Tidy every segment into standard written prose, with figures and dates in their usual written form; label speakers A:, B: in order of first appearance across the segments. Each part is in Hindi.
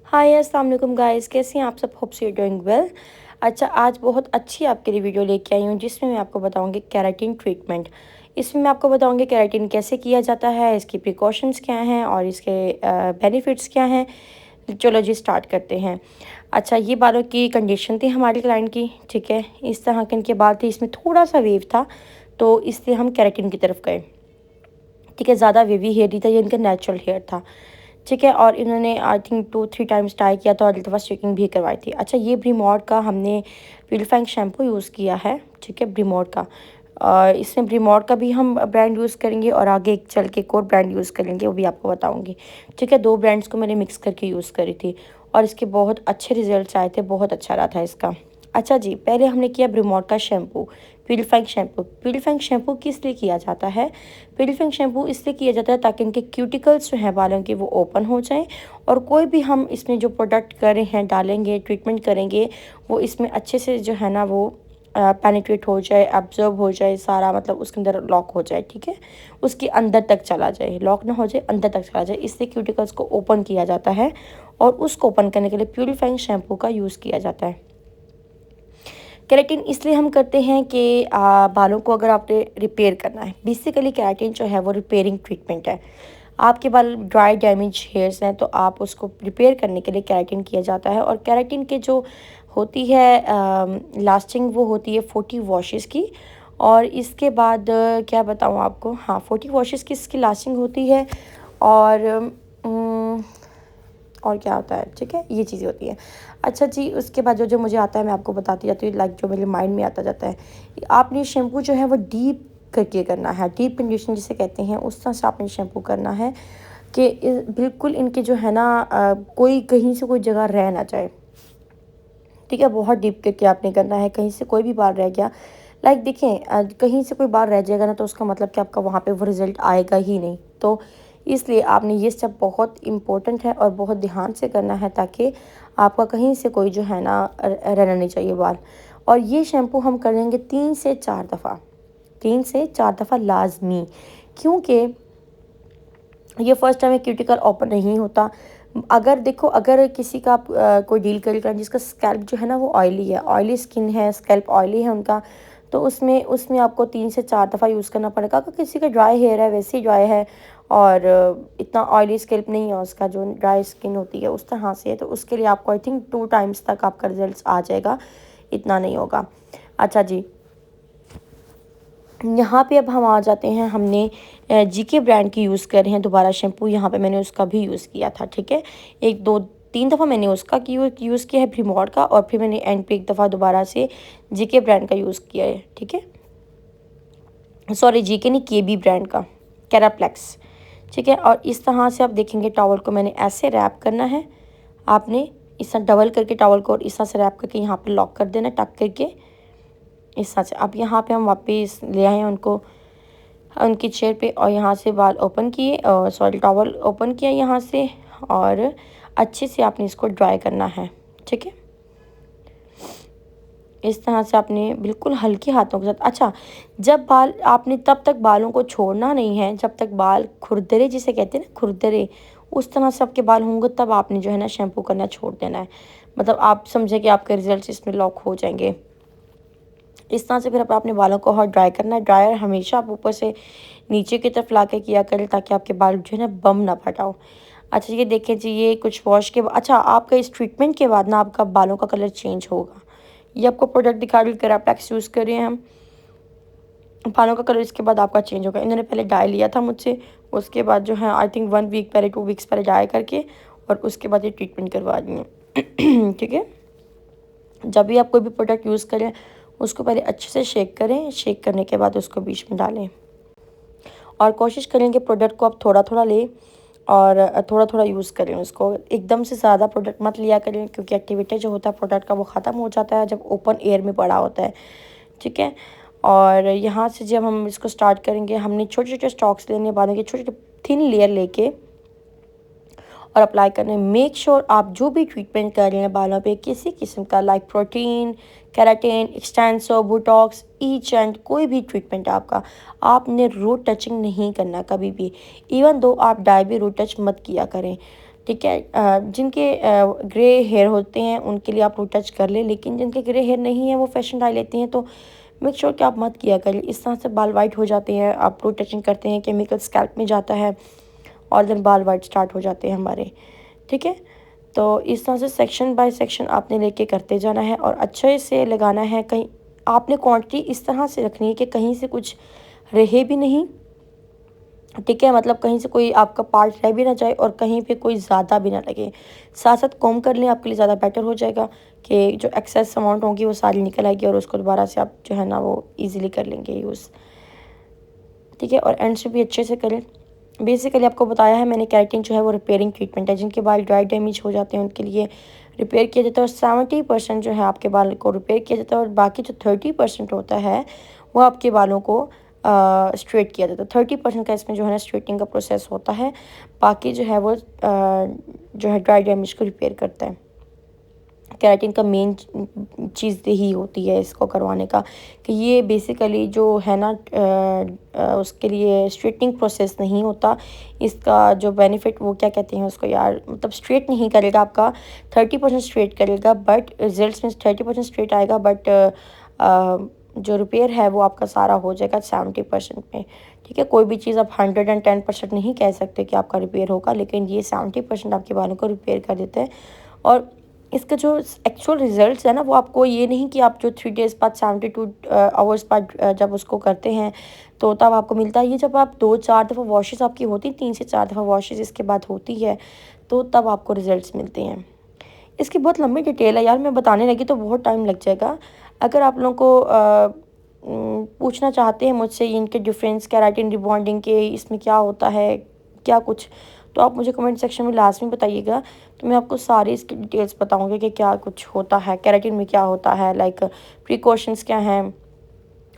A: हाय अस्सलाम वालेकुम गाइस, कैसे हैं आप सब? Hopes you doing well. अच्छा, आज बहुत अच्छी आपके लिए वीडियो लेके आई हूँ जिसमें मैं आपको बताऊंगी केराटिन ट्रीटमेंट। इसमें मैं आपको बताऊंगी केराटिन कैसे किया जाता है, इसकी प्रिकॉशंस क्या हैं और इसके बेनिफिट्स क्या हैं। चलो जी स्टार्ट करते हैं। अच्छा, ये बालों की कंडीशन थी हमारी क्लाइंट की, ठीक है। इस तरह के इनके बाल थे, इसमें थोड़ा सा वेव था तो इसलिए हम केराटिन की तरफ गए, ठीक है। ज़्यादा वेवी हेयर नहीं था, ये इनका नेचुरल हेयर था, ठीक है। और इन्होंने आई थिंक 2-3 टाइम्स ट्राई किया था और एक दफ़ा स्ट्रेटनिंग भी करवाई थी। अच्छा, ये ब्रीमोड का हमने प्यूरीफाइंग शैम्पू यूज़ किया है, ठीक है, ब्रीमोड का। और इसमें ब्रीमोड का भी हम ब्रांड यूज़ करेंगे और आगे चल के एक और ब्रांड यूज़ करेंगे, वो भी आपको बताऊँगी, ठीक है। 2 ब्रांड्स को मैंने मिक्स करके यूज़ करी थी और इसके बहुत अच्छे रिजल्ट्स आए थे, बहुत अच्छा रहा था इसका। अच्छा जी, पहले हमने किया ब्रीमोड का shampoo, purifying shampoo. Purifying shampoo किस लिए किया जाता है? प्यूरीफाइंग शैम्पू इसलिए किया जाता है ताकि इनके क्यूटिकल्स जो हैं बालों के वो ओपन हो जाएं और कोई भी हम इसमें जो प्रोडक्ट कर रहे हैं, डालेंगे, ट्रीटमेंट करेंगे, वो इसमें अच्छे से जो है ना वो पेनिट्रेट हो जाए, एब्जॉर्ब हो जाए सारा, मतलब उसके अंदर लॉक हो जाए, ठीक है। उसके अंदर तक चला जाए, लॉक ना हो जाए, अंदर तक चला जाए, इससे क्यूटिकल्स को ओपन किया जाता है और उसको ओपन करने के लिए प्यूरीफाइंग शैम्पू का यूज़ किया जाता है। केराटिन इसलिए हम करते हैं कि बालों को अगर आपने रिपेयर करना है, बेसिकली केराटिन जो है वो रिपेयरिंग ट्रीटमेंट है। आपके बाल ड्राई डैमेज हेयर्स हैं तो आप उसको रिपेयर करने के लिए केराटिन किया जाता है। और केराटिन के जो होती है लास्टिंग, वो होती है 40 वॉशेस की। और इसके बाद क्या बताऊँ आपको, हाँ 40 वॉशेस की इसकी लास्टिंग होती है। और और क्या होता है, ठीक है, ये चीज़ें होती हैं। अच्छा जी, उसके बाद जो जो मुझे आता है मैं आपको बताती जाती हूँ, लाइक जो मेरे माइंड में आता जाता है। आपने शैम्पू जो है वो डीप करके करना है, डीप कंडीशन जिसे कहते हैं, उस तरह से आपने शैम्पू करना है कि बिल्कुल इनके जो है ना कोई कहीं से कोई जगह रह ना जाए, ठीक है। बहुत डीप करके आपने करना है, कहीं से कोई भी बाल रह गया, लाइक देखें कहीं से कोई बाल रह जाएगा ना तो उसका मतलब कि आपका वहाँ पे वो रिज़ल्ट आएगा ही नहीं। तो इसलिए आपने ये स्टेप बहुत इम्पोर्टेंट है और बहुत ध्यान से करना है ताकि आपका कहीं से कोई जो है ना रहना नहीं चाहिए बाल। और ये शैम्पू हम करेंगे 3 से 4 दफ़ा, 3 से 4 दफ़ा लाजमी, क्योंकि ये फर्स्ट टाइम क्यूटिकल ओपन नहीं होता। अगर देखो, अगर किसी का आप कोई डील कर रहे हैं जिसका स्कैल्प जो है ना वो ऑयली है, ऑयली स्किन है, स्कैल्प ऑयली है उनका, तो उसमें उसमें आपको 3 से 4 दफ़ा यूज़ करना पड़ेगा। अगर किसी का ड्राई हेयर है, वैसे ही ड्राई है और इतना ऑयली स्कैल्प नहीं है उसका, जो ड्राई स्किन होती है उस तरह से है, तो उसके लिए आपको आई थिंक 2 टाइम्स तक आपका रिजल्ट आ जाएगा, इतना नहीं होगा। अच्छा जी, यहाँ पे अब हम आ जाते हैं, हमने जीके ब्रांड की यूज़ कर रहे हैं दोबारा शैम्पू। यहाँ पे मैंने उसका भी यूज़ किया था, ठीक है। 1-2-3 दफ़ा मैंने उसका यूज़ किया है प्रीमोड का, और फिर मैंने एंड पे एक दफ़ा दोबारा से जीके ब्रांड का यूज़ किया है, ठीक है। सॉरी, जीके नहीं, केबी ब्रांड का, कैराप्लेक्स, ठीक है। और इस तरह से आप देखेंगे टॉवल को मैंने ऐसे रैप करना है, आपने इस तरह डबल करके टॉवल को और इस तरह से रैप करके यहाँ पर लॉक कर देना टक करके, इस तरह से। अब यहाँ पे हम वापस ले आए हैं उनको उनकी चेयर पे और यहाँ से बाल ओपन किए, सॉरी टॉवल ओपन किया यहाँ से, और अच्छे से आपने इसको ड्राई करना है, ठीक है। इस तरह से आपने बिल्कुल हल्के हाथों के साथ। अच्छा, जब बाल आपने तब तक बालों को छोड़ना नहीं है जब तक बाल खुरदरे जिसे कहते हैं ना, खुरदरे, उस तरह से आपके बाल होंगे तब आपने जो है ना शैम्पू करना छोड़ देना है। मतलब आप समझे कि आपके रिजल्ट इसमें लॉक हो जाएंगे। इस तरह से फिर अपने बालों को और ड्राई करना है। ड्रायर हमेशा आप ऊपर से नीचे की तरफ ला के किया करें ताकि आपके बाल जो है ना बम ना फटाओ। अच्छा, ये देखें जी, ये कुछ वॉश के बाद, अच्छा आपका इस ट्रीटमेंट के बाद ना आपका बालों का कलर चेंज होगा। ये आपको प्रोडक्ट दिखा रही हूँ, कैराप्लेक्स यूज़ कर रहे हैं हम। बालों का कलर इसके बाद आपका चेंज होगा। इन्होंने पहले डाई लिया था मुझसे, उसके बाद जो है आई थिंक 1 वीक पहले, 2 वीक्स पहले डाई करके और उसके बाद ये ट्रीटमेंट करवा दी है। ठीक है। जब भी आप कोई भी प्रोडक्ट यूज़ करें उसको पहले अच्छे से शेक करें, शेक करने के बाद उसको बीच में डालें और कोशिश करें कि प्रोडक्ट को आप थोड़ा थोड़ा लें और थोड़ा थोड़ा यूज़ करें उसको। एकदम से ज़्यादा प्रोडक्ट मत लिया करें क्योंकि एक्टिविटी जो होता है प्रोडक्ट का वो ख़त्म हो जाता है जब ओपन एयर में पड़ा होता है, ठीक है। और यहाँ से जब हम इसको स्टार्ट करेंगे, हमने छोटे छोटे स्टॉक्स लेने, बालों के छोटे छोटे थिन लेयर लेके और अप्लाई करने। मेक श्योर आप जो भी ट्रीटमेंट कर रहे हैं बालों पे किसी किस्म का, like protein, keratin, Xtenso, Botox, each and कोई भी ट्रीटमेंट आपका, आपने रूट टचिंग नहीं करना कभी भी। इवन दो आप डाई भी रूट टच मत किया करें, ठीक है। जिनके ग्रे हेयर होते हैं उनके लिए आप रूट टच कर लें, लेकिन जिनके ग्रे हेयर नहीं है वो फैशन डाई लेते हैं तो मेक श्योर कि आप मत किया करें। इस तरह से बाल वाइट हो जाते हैं, आप रूट टचिंग करते हैं, केमिकल स्कैल्प में जाता है और देन बाल वाइट स्टार्ट हो जाते हैं हमारे। ठीक है, तो इस तरह से सेक्शन बाय सेक्शन आपने लेके करते जाना है और अच्छे से लगाना है। कहीं आपने क्वांटिटी इस तरह से रखनी है कि कहीं से कुछ रहे भी नहीं। ठीक है, मतलब कहीं से कोई आपका पार्ट रह भी ना जाए और कहीं पे कोई ज़्यादा भी ना लगे। साथ साथ कॉम कर लें, आपके लिए ज़्यादा बेटर हो जाएगा कि जो एक्सेस अमाउंट होगी वो सारी निकल आएगी और उसको दोबारा से आप जो है ना वो ईज़िली कर लेंगे यूज़। ठीक है, और एंड से भी अच्छे से करें। बेसिकली आपको बताया है मैंने, केराटिन जो है वो रिपेयरिंग ट्रीटमेंट है। जिनके बाल ड्राई डैमेज हो जाते हैं उनके लिए रिपेयर किया जाता है और 70% जो है आपके बाल को रिपेयर किया जाता है और बाकी जो 30% होता है वो आपके बालों को स्ट्रेट किया जाता है। 30% का इसमें जो है ना स्ट्रेटिंग का प्रोसेस होता है, बाकी जो है वो जो है ड्राई डैमेज को रिपेयर करता है। केराटिन का मेन चीज़ यही होती है इसको करवाने का कि ये बेसिकली जो है ना उसके लिए स्ट्रेटनिंग प्रोसेस नहीं होता। इसका जो बेनिफिट वो क्या कहते हैं उसको यार, मतलब स्ट्रेट नहीं करेगा आपका, 30% स्ट्रेट करेगा बट रिजल्ट्स में 30% स्ट्रेट आएगा, बट जो रिपेयर है वो आपका सारा हो जाएगा 70% में। ठीक है, कोई भी चीज़ आप 110% नहीं कह सकते कि आपका रिपेयर होगा, लेकिन ये 70% आपके बालों को रिपेयर कर देते हैं। और इसका जो एक्चुअल रिजल्ट्स है ना वो आपको ये नहीं कि आप जो 3 डेज़ बाद 72 आवर्स बाद जब उसको करते हैं तो तब आपको मिलता है। ये जब आप 2-4 दफ़ा वॉशेस आपकी होती, 3 से 4 दफ़ा वॉशेस इसके बाद होती है तो तब आपको रिजल्ट्स मिलते हैं। इसकी बहुत लंबी डिटेल है यार, मैं बताने लगी तो बहुत टाइम लग जाएगा। अगर आप लोगों को पूछना चाहते हैं मुझसे इनके डिफरेंस, केराटिन रिबॉन्डिंग के इसमें क्या होता है, क्या कुछ, तो आप मुझे कमेंट सेक्शन में लास्ट में बताइएगा, तो मैं आपको सारी इसकी डिटेल्स बताऊंगी कि क्या कुछ होता है, केराटिन में क्या होता है, लाइक प्रिकॉशंस क्या हैं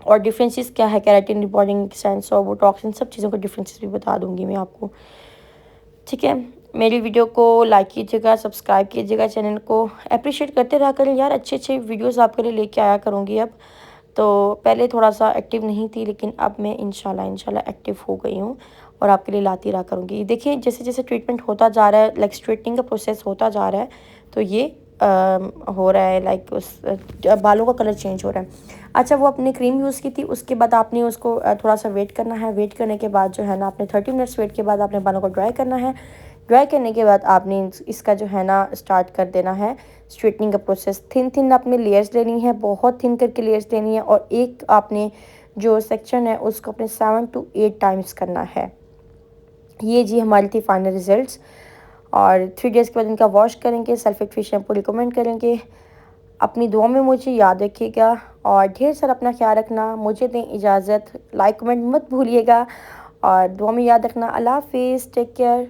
A: और डिफरेंसेस क्या है केराटिन रिबॉन्डिंग सेंस और वो टॉक्सिन, सब चीज़ों के डिफरेंसेस भी बता दूंगी मैं आपको। ठीक है, मेरी वीडियो को लाइक कीजिएगा, सब्सक्राइब कीजिएगा, चैनल को अप्रिशिएट करते रहा करें यार, अच्छे अच्छे वीडियोस आपके लिए लेके आया करूँगी अब। तो पहले थोड़ा सा एक्टिव नहीं थी लेकिन अब मैं इंशाल्लाह एक्टिव हो गई हूँ और आपके लिए लाती रहा करूँगी। देखिए जैसे जैसे ट्रीटमेंट होता जा रहा है, लाइक स्ट्रेटनिंग का प्रोसेस होता जा रहा है, तो ये हो रहा है, लाइक उस बालों का कलर चेंज हो रहा है। अच्छा, वो आपने क्रीम यूज़ की थी, उसके बाद आपने उसको थोड़ा सा वेट करना है। वेट करने के बाद जो है ना आपने 30 मिनट्स वेट के बाद आपने बालों को ड्राई करना है। ड्राई करने के बाद आपने इसका जो है ना स्टार्ट कर देना है स्ट्रेटनिंग का प्रोसेस। थिन थिन आपने लेयर्स लेनी है, बहुत थिन करके लेयर्स लेनी है और एक आपने जो सेक्शन है उसको अपने 7 to 8 टाइम्स करना है। ये जी हमारी थी फाइनल रिजल्ट्स। और 3 डेज़ के बाद इनका वॉश करेंगे, सल्फेट फ्री शैम्पू रिकमेंड करेंगे। अपनी दुआ में मुझे याद रखिएगा और ढेर सारा अपना ख्याल रखना। मुझे दें इजाज़त, लाइक कमेंट मत भूलिएगा और दुआ में याद रखना। अल्लाह हाफिज़, टेक केयर।